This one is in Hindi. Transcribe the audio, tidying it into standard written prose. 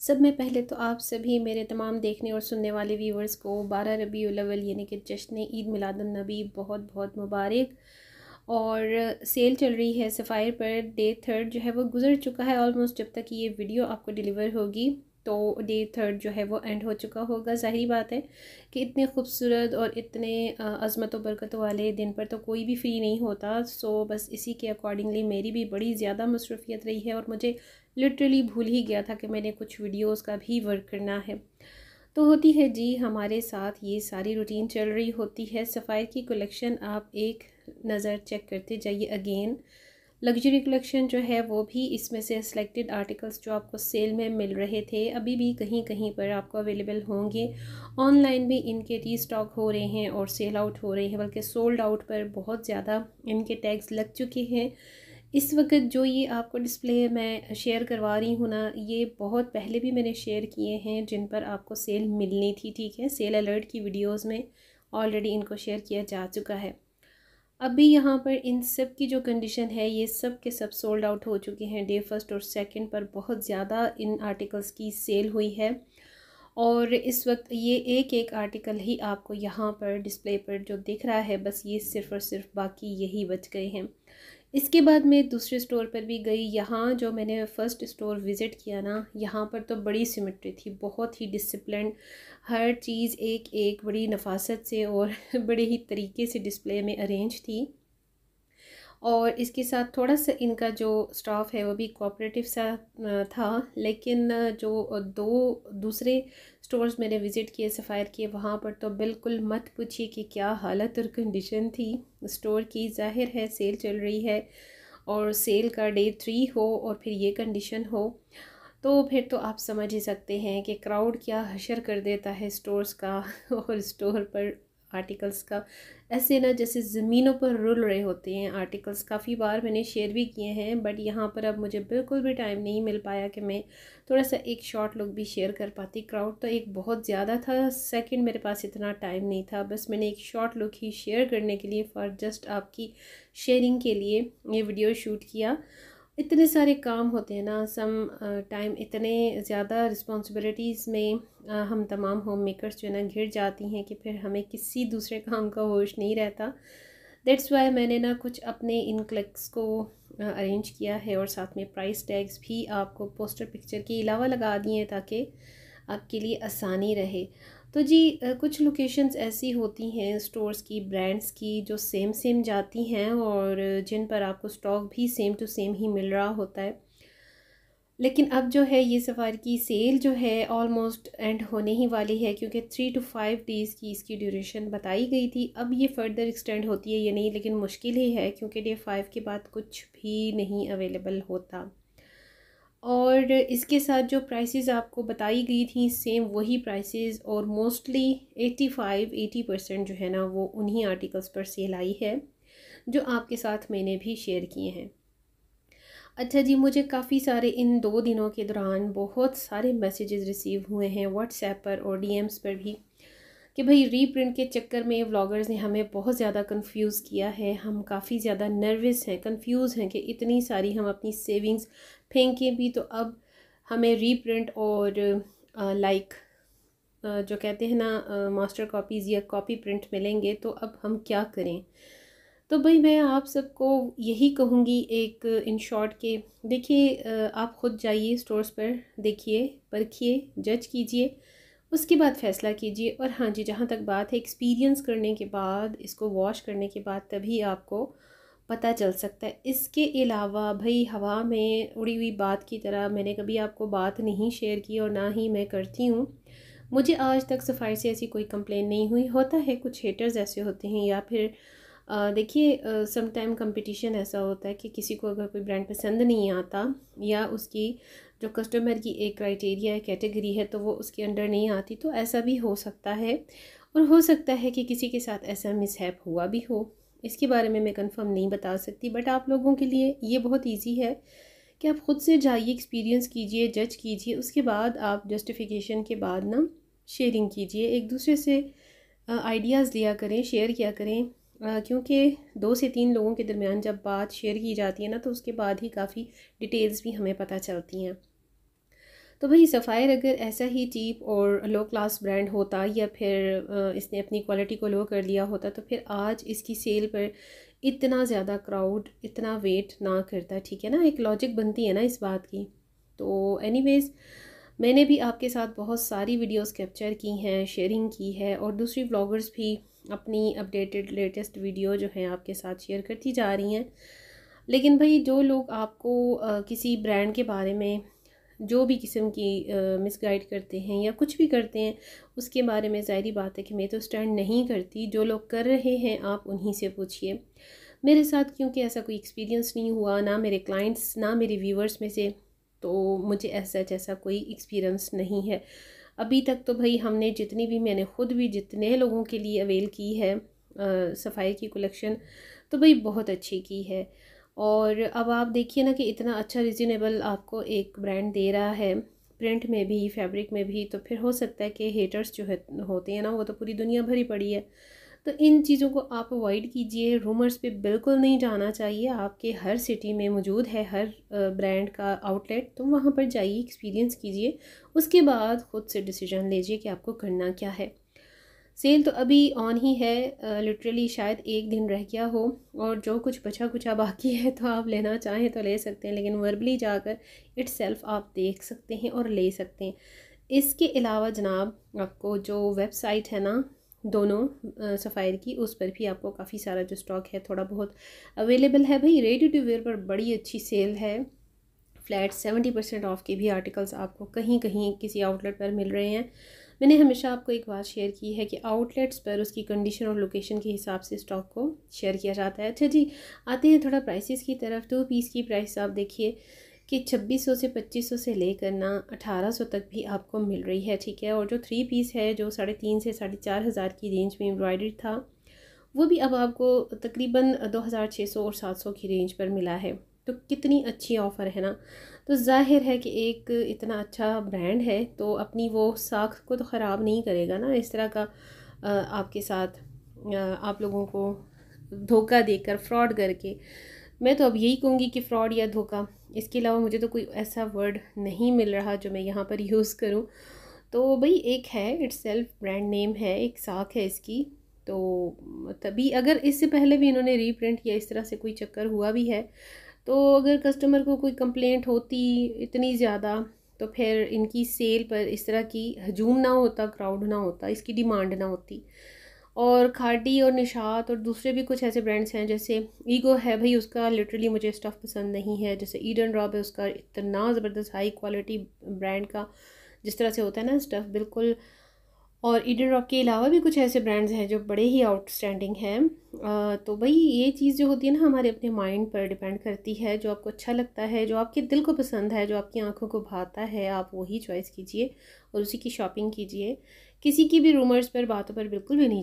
सब में पहले तो आप सभी मेरे तमाम देखने और सुनने वाले व्यूवर्स को 12 रबीउल अव्वल यानी कि जश्न ईद मिलादुन नबी बहुत बहुत मुबारक। और सेल चल रही है सफ़ायर पर। डे थर्ड जो है वो गुज़र चुका है ऑलमोस्ट। जब तक ये वीडियो आपको डिलीवर होगी तो डे थर्ड जो है वो एंड हो चुका होगा। ज़ाहिर बात है कि इतने खूबसूरत और इतने अज़मत व बरकत वाले दिन पर तो कोई भी फ्री नहीं होता। सो बस इसी के अकॉर्डिंगली मेरी भी बड़ी ज़्यादा मसरूफ़ियत रही है और मुझे लिटरली भूल ही गया था कि मैंने कुछ वीडियोस का भी वर्क करना है। तो होती है जी हमारे साथ ये सारी रूटीन चल रही होती है। सफ़ायर की कलेक्शन आप एक नज़र चेक करते जाइए अगेन। लग्जरी कलेक्शन जो है वो भी इसमें से सिलेक्टेड आर्टिकल्स जो आपको सेल में मिल रहे थे अभी भी कहीं कहीं पर आपको अवेलेबल होंगे। ऑनलाइन भी इनके रीस्टॉक हो रहे हैं और सेल आउट हो रहे हैं, बल्कि सोल्ड आउट पर बहुत ज़्यादा इनके टैग्स लग चुके हैं। इस वक्त जो ये आपको डिस्प्ले मैं शेयर करवा रही हूँ ना, ये बहुत पहले भी मैंने शेयर किए हैं जिन पर आपको सेल मिलनी थी। ठीक है, सेल अलर्ट की वीडियोस में ऑलरेडी इनको शेयर किया जा चुका है। अभी यहाँ पर इन सब की जो कंडीशन है ये सब के सब सोल्ड आउट हो चुके हैं। डे फर्स्ट और सेकंड पर बहुत ज़्यादा इन आर्टिकल्स की सेल हुई है और इस वक्त ये एक एक आर्टिकल ही आपको यहाँ पर डिस्प्ले पर जो दिख रहा है, बस ये सिर्फ़ और सिर्फ बाकी यही बच गए हैं। इसके बाद मैं दूसरे स्टोर पर भी गई। यहाँ जो मैंने फ़र्स्ट स्टोर विज़िट किया ना, यहाँ पर तो बड़ी सिमेट्री थी, बहुत ही डिसिप्लिन। हर चीज़ एक एक बड़ी नफासत से और बड़े ही तरीके से डिस्प्ले में अरेंज थी। और इसके साथ थोड़ा सा इनका जो स्टाफ है वो भी कोऑपरेटिव सा था। लेकिन जो दो दूसरे स्टोर्स मैंने विज़िट किए सफ़ायर किए, वहाँ पर तो बिल्कुल मत पूछिए कि क्या हालत और कंडीशन थी स्टोर की। ज़ाहिर है सेल चल रही है और सेल का डे 3 हो और फिर ये कंडीशन हो तो फिर तो आप समझ ही सकते हैं कि क्राउड क्या हशर कर देता है स्टोर्स का और स्टोर पर आर्टिकल्स का। ऐसे ना जैसे ज़मीनों पर रुल रहे होते हैं आर्टिकल्स। काफ़ी बार मैंने शेयर भी किए हैं बट यहाँ पर अब मुझे बिल्कुल भी टाइम नहीं मिल पाया कि मैं थोड़ा सा एक शॉर्ट लुक भी शेयर कर पाती। क्राउड तो एक बहुत ज़्यादा था, सेकंड मेरे पास इतना टाइम नहीं था। बस मैंने एक शॉर्ट लुक ही शेयर करने के लिए फॉर जस्ट आपकी शेयरिंग के लिए ये वीडियो शूट किया। इतने सारे काम होते हैं ना, सम टाइम इतने ज़्यादा रिस्पॉन्सिबिलिटीज़ में हम तमाम होम मेकर्स जो है ना घिर जाती हैं कि फिर हमें किसी दूसरे काम का होश नहीं रहता। दैट्स वाई मैंने ना कुछ अपने इन क्लिक्स को अरेंज किया है और साथ में प्राइस टैग्स भी आपको पोस्टर पिक्चर के अलावा लगा दिए हैं ताकि आपके लिए आसानी रहे। तो जी कुछ लोकेशंस ऐसी होती हैं स्टोर्स की, ब्रांड्स की, जो सेम सेम जाती हैं और जिन पर आपको स्टॉक भी सेम टू सेम ही मिल रहा होता है। लेकिन अब जो है ये सफ़ार की सेल जो है ऑलमोस्ट एंड होने ही वाली है, क्योंकि 3 to 5 डेज़ की इसकी ड्यूरेशन बताई गई थी। अब ये फ़र्दर एक्सटेंड होती है या नहीं, लेकिन मुश्किल ही है क्योंकि डे 5 के बाद कुछ भी नहीं अवेलेबल होता। और इसके साथ जो प्राइसेस आपको बताई गई थी सेम वही प्राइसेस और मोस्टली 85-80% जो है ना वो उन्हीं आर्टिकल्स पर सेल आई है जो आपके साथ मैंने भी शेयर किए हैं। अच्छा जी, मुझे काफ़ी सारे इन 2 दिनों के दौरान बहुत सारे मैसेजेस रिसीव हुए हैं व्हाट्सएप पर और डीएम्स पर भी कि भाई रीप्रिंट के चक्कर में व्लॉगर्स ने हमें बहुत ज़्यादा कंफ्यूज किया है। हम काफ़ी ज़्यादा नर्वस हैं, कंफ्यूज हैं कि इतनी सारी हम अपनी सेविंग्स फेंकें भी तो अब हमें रीप्रिंट और लाइक जो कहते हैं ना मास्टर कॉपीज़ या कॉपी प्रिंट मिलेंगे, तो अब हम क्या करें। तो भाई मैं आप सबको यही कहूँगी एक इन शॉर्ट के देखिए, आप ख़ुद जाइए स्टोर्स पर, देखिए, परखिए, जज कीजिए, उसके बाद फ़ैसला कीजिए। और हाँ जी, जहाँ तक बात है एक्सपीरियंस करने के बाद, इसको वॉश करने के बाद तभी आपको पता चल सकता है। इसके अलावा भाई हवा में उड़ी हुई बात की तरह मैंने कभी आपको बात नहीं शेयर की और ना ही मैं करती हूँ। मुझे आज तक सफाई से ऐसी कोई कंप्लेन नहीं हुई। होता है कुछ हेटर्स ऐसे होते हैं या फिर देखिए सम टाइम कंपटीशन ऐसा होता है कि किसी को अगर कोई ब्रांड पसंद नहीं आता या उसकी जो कस्टमर की एक क्राइटेरिया है, कैटेगरी है, तो वो उसके अंडर नहीं आती, तो ऐसा भी हो सकता है। और हो सकता है कि किसी के साथ ऐसा मिसहैप हुआ भी हो, इसके बारे में मैं कंफर्म नहीं बता सकती। बट आप लोगों के लिए ये बहुत ईजी है कि आप ख़ुद से जाइए, एक्सपीरियंस कीजिए, जज कीजिए, उसके बाद आप जस्टिफिकेशन के बाद ना शेयरिंग कीजिए, एक दूसरे से आइडियाज़ लिया करें, शेयर किया करें। क्योंकि 2 से 3 लोगों के दरमियान जब बात शेयर की जाती है ना, तो उसके बाद ही काफ़ी डिटेल्स भी हमें पता चलती हैं। तो भाई सफ़ायर अगर ऐसा ही चीप और लो क्लास ब्रांड होता या फिर इसने अपनी क्वालिटी को लो कर लिया होता तो फिर आज इसकी सेल पर इतना ज़्यादा क्राउड, इतना वेट ना करता। ठीक है ना, एक लॉजिक बनती है ना इस बात की। तो एनीवेज़ मैंने भी आपके साथ बहुत सारी वीडियोस कैप्चर की हैं, शेयरिंग की है, और दूसरी व्लॉगर्स भी अपनी अपडेटेड लेटेस्ट वीडियो जो है आपके साथ शेयर करती जा रही हैं। लेकिन भाई जो लोग आपको किसी ब्रांड के बारे में जो भी किस्म की मिसगाइड करते हैं या कुछ भी करते हैं, उसके बारे में ज़ाहिरी बात है कि मैं तो स्टैंड नहीं करती। जो लोग कर रहे हैं आप उन्हीं से पूछिए। मेरे साथ क्योंकि ऐसा कोई एक्सपीरियंस नहीं हुआ, ना मेरे क्लाइंट्स ना मेरे व्यूवर्स में से, तो मुझे ऐसा कोई एक्सपीरियंस नहीं है अभी तक। तो भाई हमने जितनी भी, मैंने ख़ुद भी जितने लोगों के लिए अवेल की है सफ़ायर की कलेक्शन, तो भाई बहुत अच्छी की है। और अब आप देखिए ना कि इतना अच्छा रिजनेबल आपको एक ब्रांड दे रहा है, प्रिंट में भी फैब्रिक में भी, तो फिर हो सकता है कि हेटर्स जो है होते हैं ना, वो तो पूरी दुनिया भरी पड़ी है। तो इन चीज़ों को आप अवॉइड कीजिए, रूमर्स पे बिल्कुल नहीं जाना चाहिए। आपके हर सिटी में मौजूद है हर ब्रांड का आउटलेट, तो वहाँ पर जाइए, एक्सपीरियंस कीजिए, उसके बाद ख़ुद से डिसीजन लीजिए कि आपको करना क्या है। सेल तो अभी ऑन ही है, लिटरली शायद एक दिन रह गया हो, और जो कुछ बचा कुचा बाकी है तो आप लेना चाहें तो ले सकते हैं, लेकिन वर्बली जाकर इट्सेल्फ आप देख सकते हैं और ले सकते हैं। इसके अलावा जनाब आपको जो वेबसाइट है ना दोनों सफ़ायर की, उस पर भी आपको काफ़ी सारा जो स्टॉक है थोड़ा बहुत अवेलेबल है। भाई रेडी टू वेयर पर बड़ी अच्छी सेल है, फ्लैट 70% ऑफ के भी आर्टिकल्स आपको कहीं कहीं किसी आउटलेट पर मिल रहे हैं। मैंने हमेशा आपको एक बात शेयर की है कि आउटलेट्स पर उसकी कंडीशन और लोकेशन के हिसाब से स्टॉक को शेयर किया जाता है। अच्छा जी, आते हैं थोड़ा प्राइसेस की तरफ। 2 पीस की प्राइस आप देखिए कि 2600 से 2500 से लेकर ना 1800 तक भी आपको मिल रही है। ठीक है, और जो 3 पीस है जो 3,500 से 4,500 की रेंज में एम्ब्रॉयडर्ड था, वो भी अब आपको तकरीबन 2600 और 700 की रेंज पर मिला है। तो कितनी अच्छी ऑफ़र है ना। तो जाहिर है कि एक इतना अच्छा ब्रांड है तो अपनी वो साख को तो ख़राब नहीं करेगा ना इस तरह का आपके साथ आप लोगों को धोखा देकर, फ्रॉड करके। मैं तो अब यही कहूँगी कि फ्रॉड या धोखा, इसके अलावा मुझे तो कोई ऐसा वर्ड नहीं मिल रहा जो मैं यहाँ पर यूज़ करूँ। तो भाई एक है, इट्सेल्फ ब्रांड नेम है, एक साख है इसकी। तो तभी अगर इससे पहले भी इन्होंने रीप्रिंट या इस तरह से कोई चक्कर हुआ भी है, तो अगर कस्टमर को कोई कंप्लेंट होती इतनी ज़्यादा, तो फिर इनकी सेल पर इस तरह की हजूम ना होता, क्राउड ना होता, इसकी डिमांड ना होती। और खादी और निशात और दूसरे भी कुछ ऐसे ब्रांड्स हैं, जैसे ईगो है भाई, उसका लिटरली मुझे स्टफ़ पसंद नहीं है। जैसे ईडन रॉब है, उसका इतना ज़बरदस्त हाई क्वालिटी ब्रांड का जिस तरह से होता है ना स्टफ़, बिल्कुल। और ईडन रॉक के अलावा भी कुछ ऐसे ब्रांड्स हैं जो बड़े ही आउटस्टैंडिंग हैं। तो भाई ये चीज़ जो होती है ना, हमारे अपने माइंड पर डिपेंड करती है। जो आपको अच्छा लगता है, जो आपके दिल को पसंद है, जो आपकी आंखों को भाता है, आप वही चॉइस कीजिए और उसी की शॉपिंग कीजिए। किसी की भी रूमर्स पर, बातों पर बिल्कुल भी नहीं